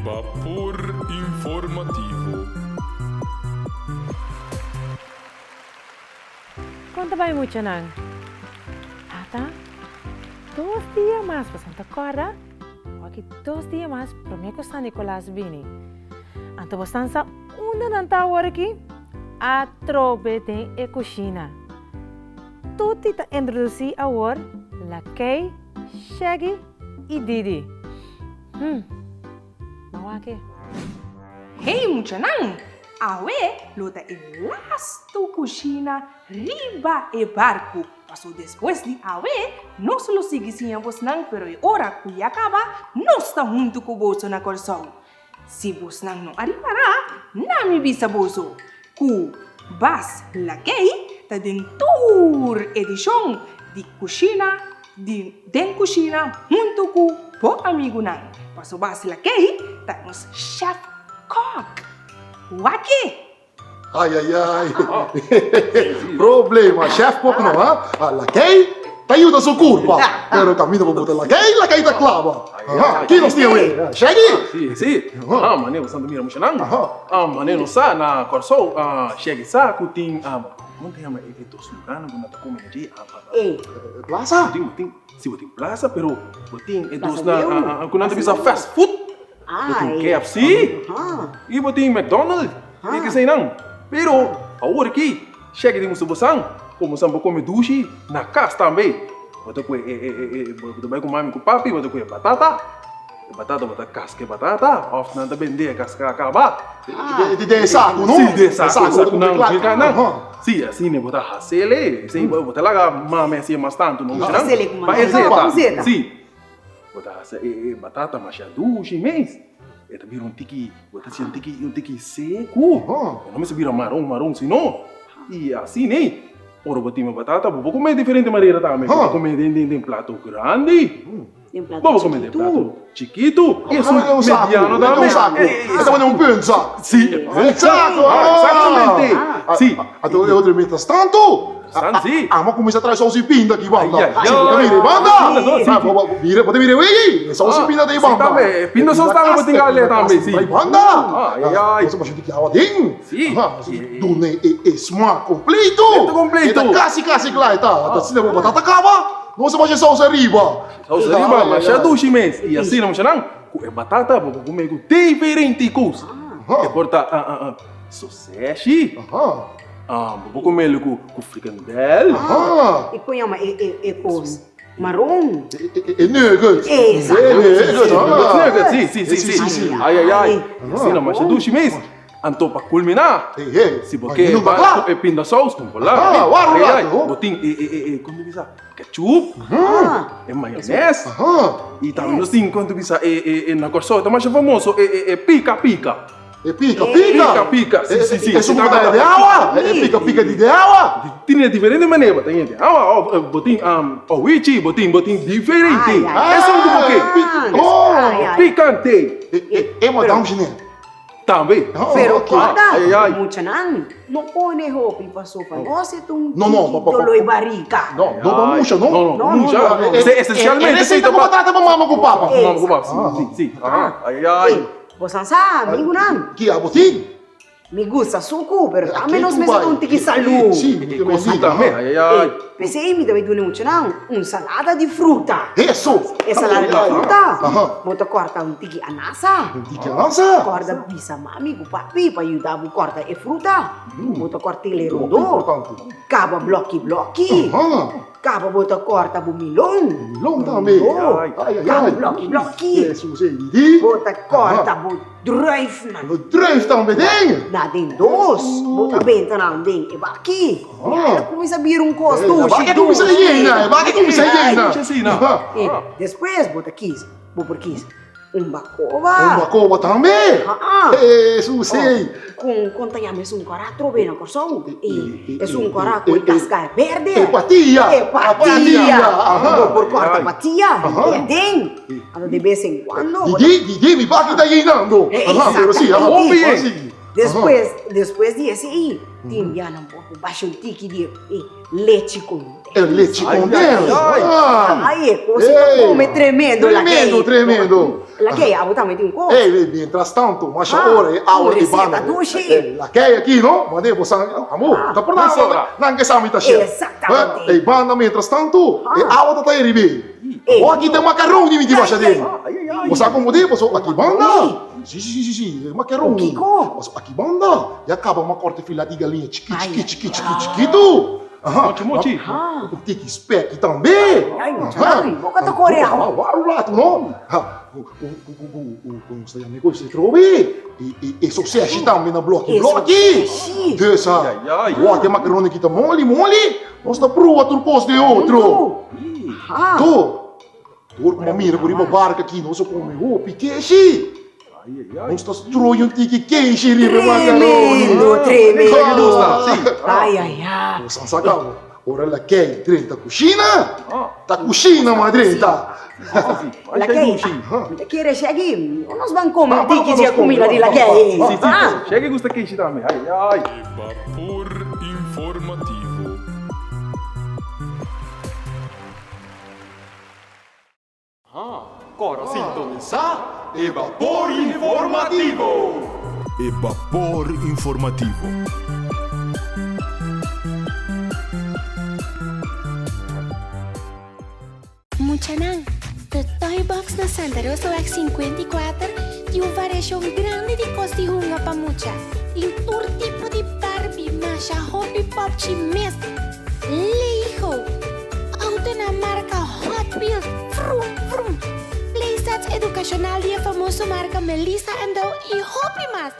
Bapor Informativo. Conta bem muito, não? Tá? 2 dias mais para Santa Clara. Aqui 2 dias mais para mim que San Nicolás Bini. Então, você está onde não está agora aqui? A trobe tem a cozinha. Tudo está introduzido agora. Lakei, Shaggy e Didi. Mau aqui? Hey, muchanan! Awe, luta e lasto cozinha riba e barco. Passou depois de awe, nós lo seguimos não, pero e hora que acaba, nós está junto com o bolso na coração. Se você não arribará, não me visa bolso. Ku bas lakei, tá dentro edição de cozinha, den cozinha junto com o amigo não. Passou bas lakei, tá nos chef cook. Waki! Ai. Problema, chefe pouco não, hein? A laquei tá indo da sua curva. Pero caminho para botar laquei tá clava. Aqui nós temos ele. Chegue! Sim. Mané, você não mira muito não? Mané, não sabe, na Corsol, chegue, sabe, tem, como te chama, dos lugares, quando tá comendo aqui, Plaza? Sim, tem plaza, pero tem, dos, quando tá visa fast food, tem KFC, e tem McDonald's, e que sei não. Pero, agora aqui, chega de uma bolsão, como samba come dushi, na casa também. Você vai com mami com papi, você com batata, bota casca batata, off não também de casca acabar. De saco, não? Sim, de saco não, fica não. Sim, assim né, bota hasele, sim, bota lá mami assim mais tanto, não? Hasele com mami. Sim. Bota batata machada dushi mês. Eta vira tiki, bota assim tiki seco. Não me se vira marrom, senão. E assim, né? Ora, botinha batata, vou comer de diferente maneira também. Vou comer de prato grande. Vou comer de prato chiquito. E mediano também. Essa é pensa. Sim, exato. Exatamente. Sim. Então, eu também tá tanto. Sim. Vamos começar a trazer só os pinda aqui, banda. Banda. Vira, pode virar aí. Só os pinda daí, banda. Também, pinda só está no botinha também, sim. Vai, banda. Você vai que água tem? Sim. Dune é smart completo. Completo. Tá quase lá, tá. Se não batata acaba, você vai só usar riba. Sauce riba, mas já duche mesmo. E assim não chama não. Batata, vou comer com diferente coisa. É porta sausage. Vou comer com fricandel. E conhama com marrom. É nuggets. Sim. Ai. Assim não, mas já duche mesmo. Então, para culminar, se você vai pintar sauce, como lá, botinho, quando você ketchup, maionese, e também assim, quando você na Corsol, também é famoso, pica. Pica. Sim. É suco de água? É pica de água? Tem diferente maneira, tem água, botinho, oichi, botinho diferente. É só um picante. É madame chinesa. Também. Pero guarda, muchanan, não põe roupa e passou para nós, Não, doloi barriga. Não, murcha. Essencialmente, receita para batata para mamãe com papa. Sim. Você sabe, amigo não? Que é botinho? Me gusta suco, pero também nós mesmo tem que saúde. Sim, também. Pensei, me também não, salada de fruta. Isso. Salada de fruta. Bota corta tiki anasa. Corta bisa mami com papi para ajudar a corta e fruta. Bota corta ele redondo. Caba bloque. Caba bota corta bu milão também. Caba bloque. Bota corta bu drive também tem? Dá tem dois. Bota benta não tem e aqui. Começa a vir costo. Vai que começa a llena. Depois bota 15. Vou por 15. Bacova também? Isso sei. Com tanhame um carato bem na coração. É carato com casca verde. Empatia. Vou por corta empatia. Tem. De vez em quando. Didi, me vai que tá llenando. Pero sim, Depois de esse aí, tem um pouco baixo tique de leite com é leite Ai, condensado. ai, Ai, você come tremendo, Tremendo, tremendo. Lagay, abo também tem como? Ei, mientras tanto, mas agora é aula de banda. La que aqui, não? Mas depois, amor, tá por nada. Não que sabe tá cheio. Exatamente. Ei, banda, mientras tanto, é aula da Iribe. Ou aqui tem macarrão de mim baixa dele. Você acomodei, você aqui banda. Sim, macarrão. Aqui banda. E acaba uma corte filha de galinha, chiquito. Mochi. O tique spec também. Boca do coreano. O lato, não? Como se amigo se trove. E sucesso também na bloco. Dessa. O que macarrão aqui tá mole. Nós tá pro outro posto de outro. Tô com uma mira por uma barca aqui, nós só comemos piqueixe. Nós tá destruindo um tique queixe ali, meu macarrão. Tremendo. Ai. Nós sacamos. Ora la que dentro da cozinha? Da cozinha, madre, tá? Lagay, queres chegar? Nós vamos comer tique de comida de lagay. Chega e gusta queixe também. Ai. Bapor Informativo. Agora sintonizar Bapor Informativo. Bapor Informativo. Muchanang, the toy box na Santa Rosa X54 tem uma variação grande de cores de runga para mucha. Tem todo tipo de Barbie, Masha, Hobby Pop, Chimes, Lego, auto na marca Hot Wheels, Vroom. Playsets educacional de a famosa marca Melissa & Doe e Hobby Mas.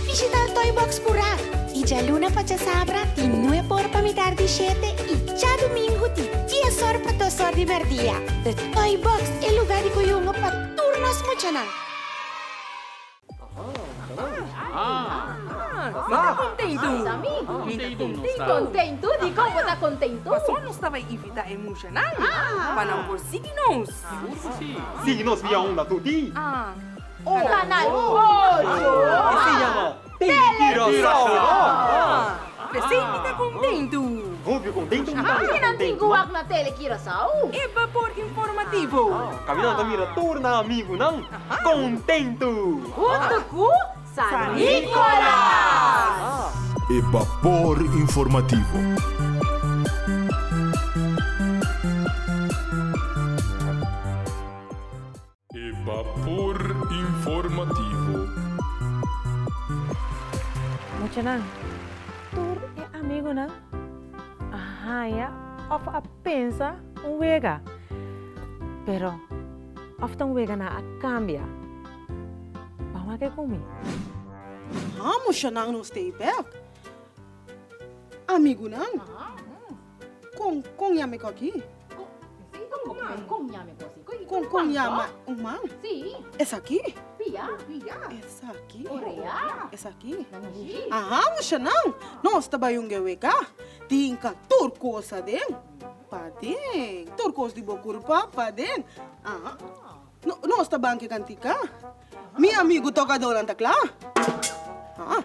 Visita o toy box pura. E já luna para sabra, tem 9 por para mitar de 7 e já domingo tem 10 horas para 2 horas de merdia. The Toy Box é lugar de cuyungo para turnos muchanan. Tá contento? Contento? Di como tá contento? Mas só não estava evita emocional. Para não por signos. Signos via onda tudo. Canal Se chama Televisão. Você está contento? Óbvio, contento. Ay, nantiguak na tele, Curacao. Bapor Informativo. Caminhando também torna amigo, não? Contento. Junto San Nicolas. Bapor Informativo. Bapor Informativo. Muchanang, tur é amigo, não? Ya, of a pensa wega. Pero, of tão wega na a cambia. Vamos que comigo. Muchanang no stay back. Amigo não? Com yame ko aqui? Com yama uma? Sim. Essa aqui? Pia. Essa aqui? Korea. Essa aqui? Muchanang. Nós trabalhamos wega. Tinha turcosa den. Padeng. Turcos de bokurpa, padeng. Nós trabalhamos cantica. Meu amigo tocador antakla.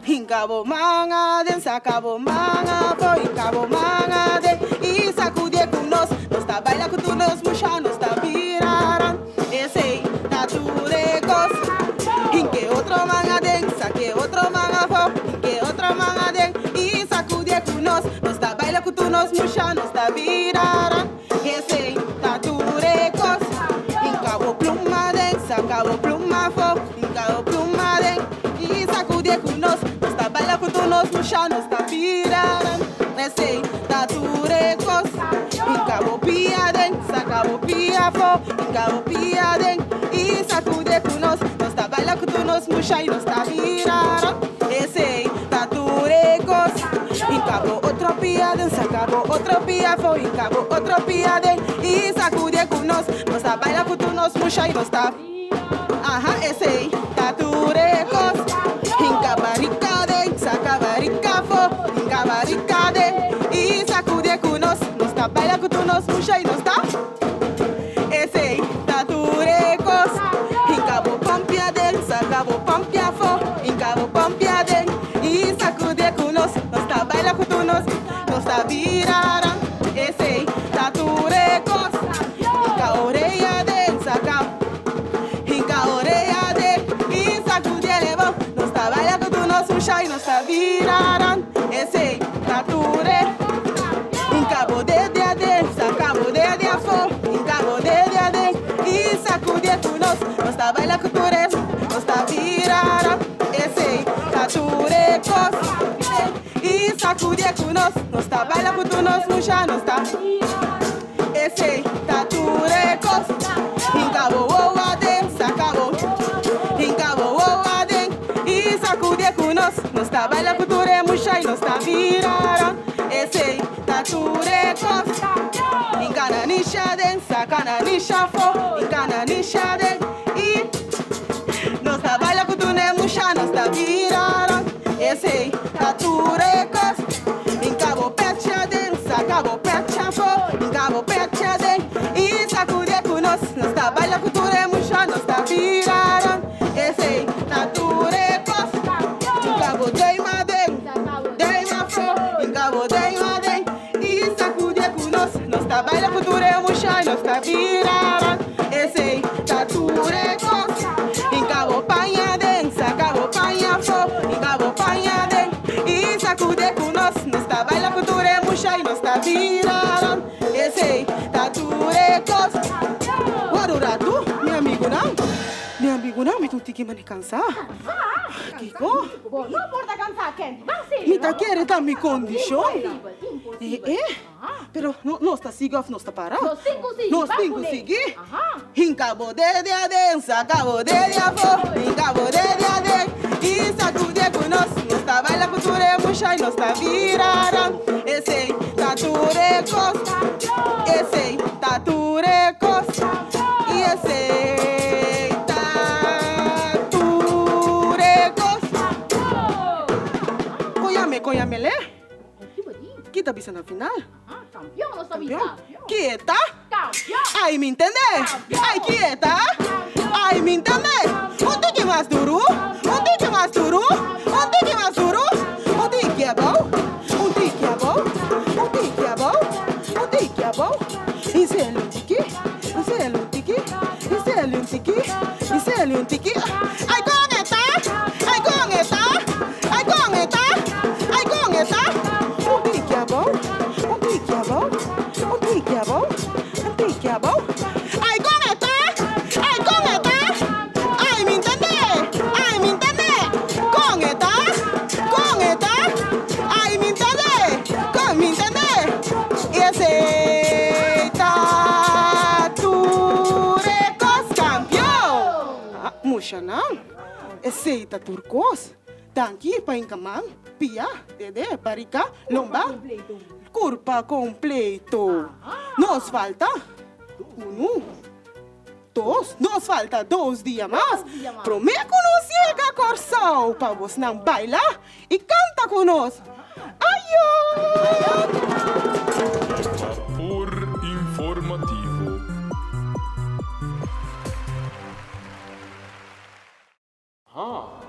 Hinkabo manga den, sacabo manga, foi hinkabo manga den, e sacude com nós tá baila com tu nós, muxa, nós tá viraran, esse tá turecos, hinque outro manga den, saque outro manga fo, hinque outro manga den, e sacude com nós tá baila com tu nós, muxa, nós tá viraran, esse tá turecos, hinkabo pluma den, sacabo pluma fo, hinkabo pluma den, e sacude com nós tá baila com tu nós, muxa, nós tá viraran, esse tá turecos, hinkabo pia den, sacabo pia fo, hinkabo pia den, e sacude com nós tá baila com tu nós, muxa, e nós tá viraran, esse tá turecos, hinkabo outro pia den, sacabo outro pia fo, hinkabo outro pia den, e sacude com nós tá baila com tu nós, muxa, e nós tá esse tá turecos, hinkabarica den, sacabarica fo, hinkabarica den, e sacude com nós tá baila com tu nós, muxa, e nós tá esse tá turecos, hinkabo pampia den, sacabo pampia fo, hinkabo pampia den, e sacude com nós tá baila com tu nós tá viraran, esse tá viraran. Esse tature. Cabo de adença, cabo de afo, cabo de aden. E sacude com nós tá baila cultura, nós tá virara. Esse tature cos. E sacude com nós tá baila cultura, nós muxa, nós tá. Esse tature cos. Cabo o adença, cabo. Cabo o aden. E sacude com nós tá baila cultura, muxa, nós tá virara. Esse turecos, engana nisha den, sacana nisha fo, engana nisha den, e nós trabalha com tu ne musha, nós tá virara, esse turecos, encabo pecha den, sacabo pecha fo, encabo pecha den, e sacude com nós trabalha com tu ne musha, nós tá virara, esse turecos, encabo deima den, deima fo, encabo deima den. Nós tá baila cultura, muxa, nós tá virara. Esse turecos, encabo panha densa, cabo panha fo, encabo panha den. E sacude com nós tá baila cultura, muxa, nós tá virara. Esse turecos. Guaruratu, meu amigo não, me tu tem que me cansar. Kiko? Não pode cansar, quem? Me tá querendo dar me condição? Pero não está sigo, não está para. Nós cinco seguir. Encabo de adença, cabo de afo, encabo de aden. E sacude com nós tá baila cultura, muxa, nós tá virara. Esse turecos, esse turecos, e esse Conhame-lhe? Kita bisa na final? Campeão, nós tá bisa. Quieta? Campeão. Ai, me entender? Ai, quieta? Ai, me entender? Um tique mais duro? Um tique mais duro? Um tique mais duro? Um tique é bom? Um tique é bom? Um tique é bom? Um tique é bom? Isso é um tique? Isso é um tique? Isso é um tique? Isso é um tique? Ai, conheta? Ai, conheta? Ai, conheta? Um tique é bom? Um tique é bom? Um tique é bom? Um tique é bom? Ai, conheta? Ai, conheta? Ai, me entender? Ai, me entender? Conheta? Conheta? Ai, me entender? Como me entender? Esse turecos campeão! Muxa não? Esse turcos? Daqui para encamar, pia, dede, barica, lomba, curva completo. Nos falta dos, nos falta 2 dias mais. Prometo que nos chega a Corsão para você não bailar e canta conosco. Ayo! Bapor Informativo.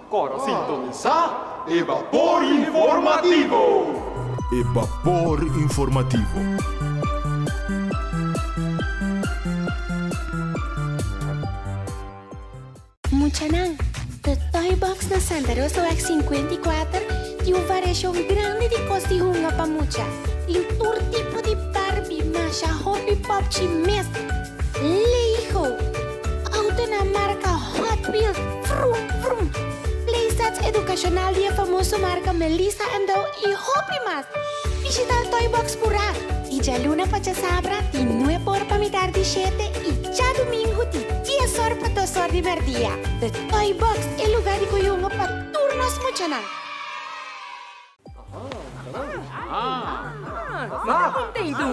Agora sintonizar e Bapor Informativo. E Bapor Informativo. Muchanang, the toy box na Santa Rosa Wax 54 tem uma variação grande de cos de hunga para mucha. Tem todo tipo de Barbie, masha, hobby pop, chimes, Lego, auto na marca Hot Wheels, vroom vroom, playsets educacional de a famoso marca Melissa & Dow e hobby mas. Visita el toy box pura. E já luna para sabra, de 9 por para mitar de 7 e já domingo de 10 horas para 2 horas de merdia. The Toy Box é lugar de coyunga para turnos muchanan. Tá contento?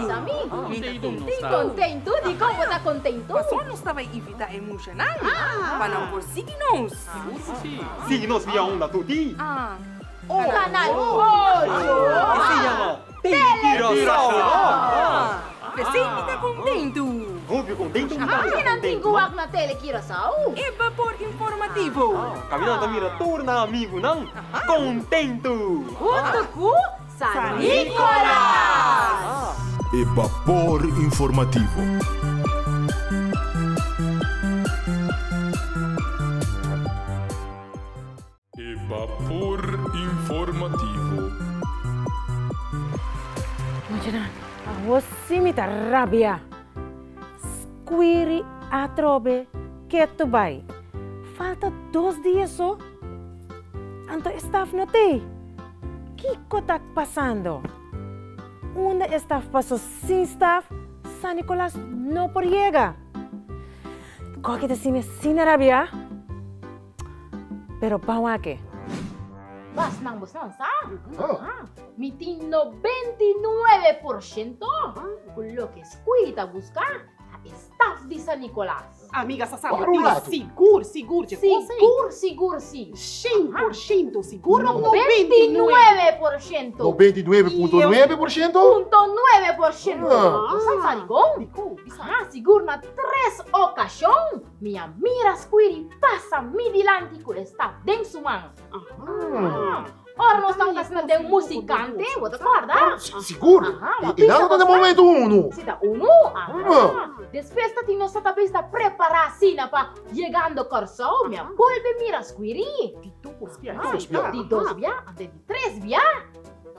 Contento? Di como tá contento? Mas só nos estava a evitar emocionar para não por signos. Signos via onda tutti. O canal 8. Se llama Teletiração. Você está contento? Óbvio, contento. Quem não tem guak na Teletiração? É Bapor Informativo. Caminhando também torna amigo, não? Contento. Junto com San Nicolas. E Bapor Informativo. E Bapor Informativo. mita rabia. Squiri atrobe que tu vai. Falta 2 dias só. Anto staff no te. Kiko tá passando? Onde staff passou sem staff, San Nicolás não por chega. Qualquer assim sin rabia. Pero pão aqui. Bas nang bos nang sa? Mitin 99% kulo que escuita buscar a staff de San Nicolás. Amiga, Sassá, Barulato. seguro, sim. 100% seguro ou 99%? 99,9%? 0.9%. Você sabe como? Seguro na 3 ocasiões. Minha mira squiri passa me dilante com o staff den sumang. Ora, nós estamos fazendo de musicante, você acorda? Seguro? E nada no momento 1. Se dá uno? Depois da nós talvez está preparar assim para chegando ao corso, minha volve mira squiri. De 2 via, até de 3 via.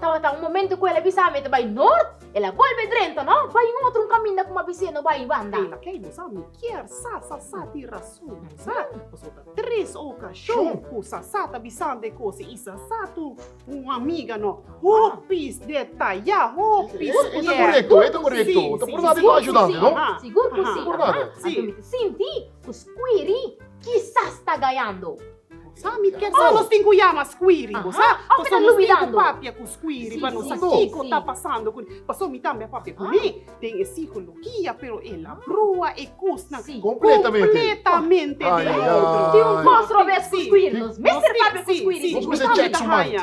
Tá um momento que ela bisa me vai norte, ela volve dentro, não? Vai em outro caminho como a vizinha vai em banda. Ela quer não sabe, quer Sassá de razão, sabe? Você tá 3 ocasiões, o Sassá tá bisando coisa e Sassá tu uma amiga não. Hopis detalhar, hopis. Esto correcto. Então por nada estou ajudando, não? Seguro que sim. Por nada. Senti, o squiri quizás está ganhando. Sabe, quer só nós tem que chamar squiri, sabe? Nós temos que papia com squiri, para não saber o que está passando. Passou me também papia com mim, tem psicologia, pero ela brua e custa completamente de outro. Tem monstro vez com squiri, nós mestre papia com squiri. Mas é check sumai.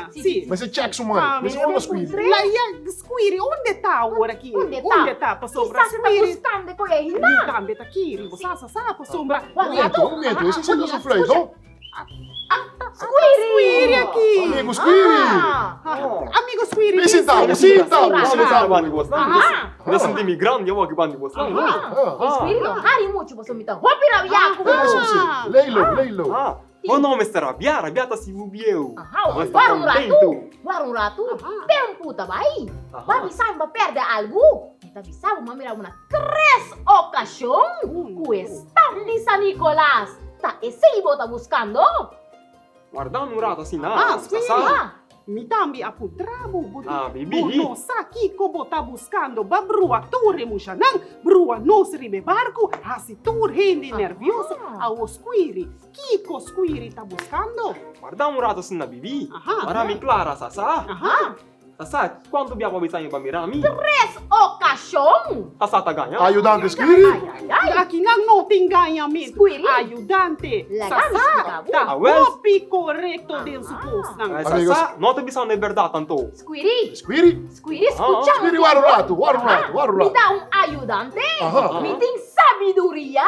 Mas é check sumai. Mas é uma squiri. Lá é squiri, onde está agora aqui? Onde está? Passou para squiri. Buscando com ele, não? Também está aqui, você sabe, passou para... Momento, esse é o nosso freio, não? Squiri aqui! Amigo Squiri! Amigo Squiri! Me sentamos, sentamos! Eu sou imigrante, eu vou aqui para você. Squiri não hari muito, você me tá roupa na viaco. Leilo. O nome é Rabia tá se bubieu. Warung ratu, tempo tá vai. Vai bisa vai perder algo. Tá bisa vamos mirar uma 3 ocasiões com staff de San Nicolás. Tá, esse aí tá buscando? Guardando um rato assim, me também aputramo, bibi. Nossa, aqui como tá buscando, babrua torre muxanang, brua nos ribe barco, assim tu rende nervioso, ao squiri, Kiko squiri tá buscando? Guardando um rato assim na bibi, para me clara, Sassá. Sassá, quanto biapa bisa para mirar a mim? 3 ocasiões. Sassá tá ganhando. Ajudante Squiri? Aqui não tem ganhamento. Ajudante. Sassá, tá copy correto del suposto. Sassá, não te bisa na verdade tanto. Squiri, Squiri, escucha. Squiri, guarda Me dá ajudante. Me tem sabedoria.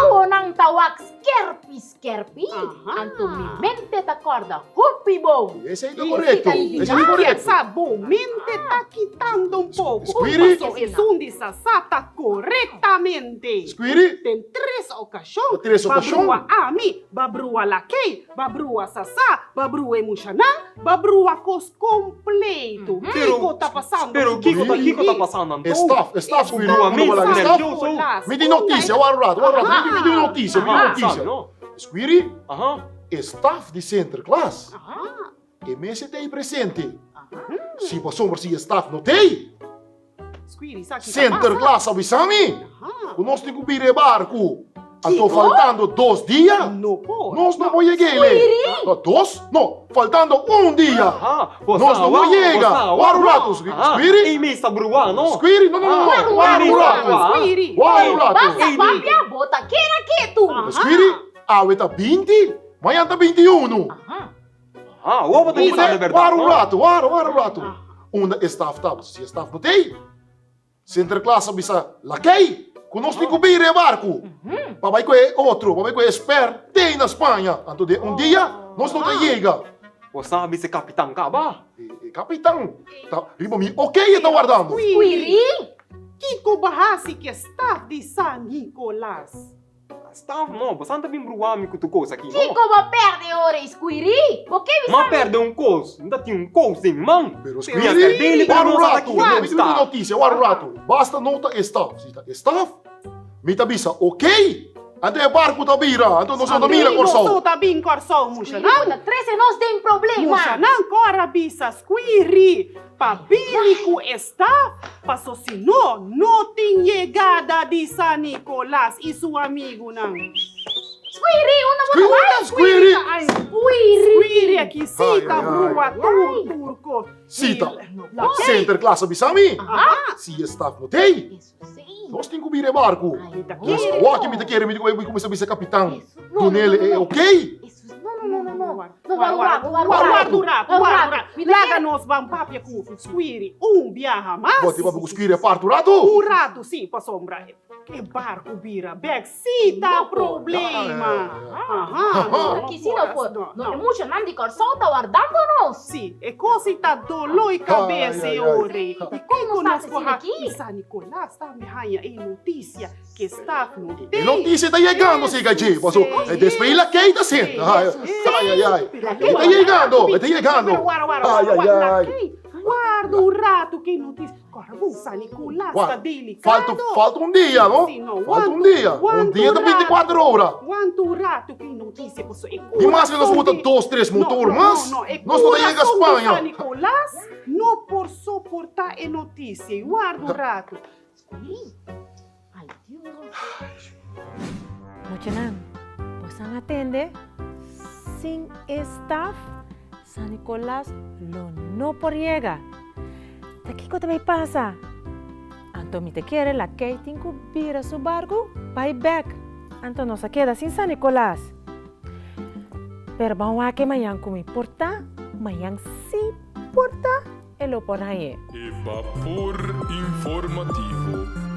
Vou não tawak skerpi. Anto mi mente tá corda. Hopi bom. Esse aí tá correto. Esse aí tá correto. Bom, mente tá quitando pouco. Squiri? Passou de Sassá tá corretamente. Squiri? Tem 3 ocasiões. 3 ocasiões? Babrua Ami, babrua Lakei, babrua Sassá, babrua Emushanang, babrua cos completo. Kiko tá passando. Pero Kiko tá passando. Staff Squiri. Me dê Então, notícia, guarda. Me dê notícia. Squiri? Staff de Center Class. MST aí presente. Se passou por si staff não tem? Center Class avisame. Nós temos que vir barco. Estou faltando 2 dias. Nós não vamos chegar. 2? Não, faltando 1 dia. Nós não vamos chegar. Guarda, Squiri? Ei, me está bruando. Squiri? Não. Guarda. Basta papia, bota queira tu. Squiri? Está 20, amanhã está 21. O vou ter que na verdade. Guarda. Staff tá, se staff não tem, Center Class bisa lakay. Nós temos que vir barco. Papai que é outro, papai que é expert, tem na Espanha. Então, um dia, nós não chega. Você sabe se capitão acaba? Capitão, riba mi, ok, está guardando. Squiri? Kiko bahasi que staff de San Nicolás. Staff, não, você não tem bruami com tu coisa aqui, Chico, não? vou perder hora, Squiri. Por que Mas perde um coisa, ainda tem um coisa em mão. Pero Tem a carteira Squiri, para para o nós rato. aqui, Não não tem está. notícia, para o rato. Basta nota staff. Staff? Mita bisa, ok? Ante barco tá bira, então não sou da mira Não sou corso. tá bem corso, Musha, não? Squiri, 13 nós tem problema. Musha, não cora bisa, squiri. Pa bilico está, passou se não tem chegada de San Nicolás e seu amigo, não. Squiri, uma Squiri. Squiri aqui, cita, Ai, brua, ai. turco. Sita, center classe bisami. Si staff no tem. Isso sim. Nós tem que vir barco. Mita Nós quere. aqui me quer me começar a ser capitão. Isso. Não, Tunel não, é não. ok? Isso. Não. Não, Guarda o rato. Laga nós vamos papia com squiri. Viaja mais. Bote para buscar a parte do rato. Rato, sim, para sombra. Que barco vira, bag, sim, tá problema. Aqui sim não pode. Não é muito não de corção, tá guardando nós. Sim, é coisa tá dolor e cabeça, Ai, ai, ai. ore. E como como está nós aqui? corra, San Nicolás, tá me raia em notícia que está no E tem. notícia tá chegando, se gaji. Mas é despela que tá sendo. Ai, ai. Tá chegando, tá chegando. Ai, ai. Guarda o rato que notícia. Corra, bom, San Nicolás, tá delicado. Falta um dia, não? Sim, não. Falta um dia. Um dia de 24 horas. Quanto rato que notícia você é E mais que nós botamos 2, 3 motores, mas nós não temos a Espanha. San Nicolás não por suportar a notícia. Guarda o rato. Ai, Deus. Muchanan, você atende? Sin staff, San Nicolás lo no por llega. ¿Qué cosa te pasa? Anto me te quiere la que tiene que vir a su barco, vai back. Anto no se queda sin San Nicolás. Pero vamos a que mañana como importa, mañana sí importa, e lo por ahí. Bapor Informativo.